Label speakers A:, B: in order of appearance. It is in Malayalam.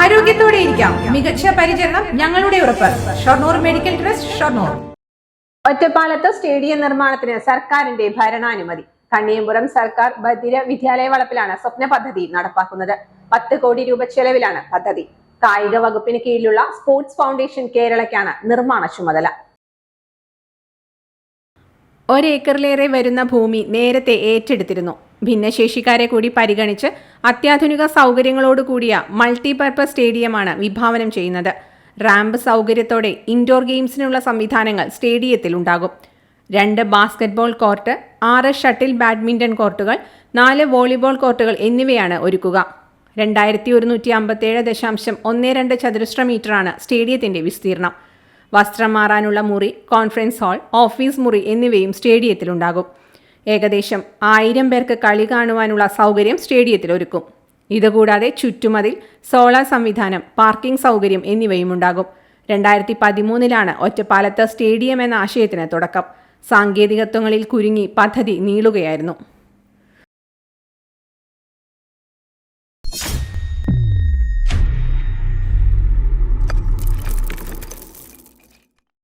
A: ആരോഗ്യത്തോടെ ഇരിക്കാം. മികച്ച പരിചരണം ഞങ്ങളുടെ ഉറപ്പ്. Shoranur medical trust, Shoranur.
B: ഒറ്റപ്പാലത്ത് സ്റ്റേഡിയം നിർമ്മാണത്തിന് സർക്കാരിന്റെ ഭരണാനുമതി. കണ്ണിയമ്പുറം സർക്കാർ ബധിര വിദ്യാലയ വളപ്പിലാണ് സ്വപ്ന പദ്ധതി നടപ്പാക്കുന്നത്. 10 കോടി രൂപ ചെലവിലാണ് പദ്ധതി. കായിക വകുപ്പിന് കീഴിലുള്ള സ്പോർട്സ് ഫൗണ്ടേഷൻ കേരളയ്ക്കാണ് നിർമ്മാണ ചുമതല.
C: 1 ഏക്കറിലേറെ വരുന്ന ഭൂമി നേരത്തെ ഏറ്റെടുത്തിരുന്നു. ഭിന്നശേഷിക്കാരെ കൂടി പരിഗണിച്ച് അത്യാധുനിക സൗകര്യങ്ങളോടുകൂടിയ മൾട്ടിപർപ്പസ് സ്റ്റേഡിയമാണ് വിഭാവനം ചെയ്യുന്നത്. റാമ്പ് സൗകര്യത്തോടെ ഇൻഡോർ ഗെയിംസിനുള്ള സംവിധാനങ്ങൾ സ്റ്റേഡിയത്തിലുണ്ടാകും. 2 ബാസ്കറ്റ്ബോൾ കോർട്ട്, 6 ഷട്ടിൽ ബാഡ്മിൻ്റൺ കോർട്ടുകൾ, 4 വോളിബോൾ കോർട്ടുകൾ എന്നിവയാണ് ഒരുക്കുക. 2157.12 ചതുരശ്ര മീറ്ററാണ് സ്റ്റേഡിയത്തിൻ്റെ വിസ്തീർണം. വസ്ത്രം മാറാനുള്ള മുറി, കോൺഫറൻസ് ഹാൾ, ഓഫീസ് മുറി എന്നിവയും സ്റ്റേഡിയത്തിലുണ്ടാകും. ഏകദേശം 1000 പേർക്ക് കളി കാണുവാനുള്ള സൗകര്യം സ്റ്റേഡിയത്തിൽ ഒരുക്കും. ഇതുകൂടാതെ ചുറ്റുമതിൽ, സോളാർ സംവിധാനം, പാർക്കിംഗ് സൗകര്യം എന്നിവയും ഉണ്ടാകും. 2013 ഒറ്റപ്പാലത്ത് സ്റ്റേഡിയം എന്ന ആശയത്തിന് തുടക്കം. സാങ്കേതികത്വങ്ങളിൽ കുരുങ്ങി പദ്ധതി നീളുകയായിരുന്നു.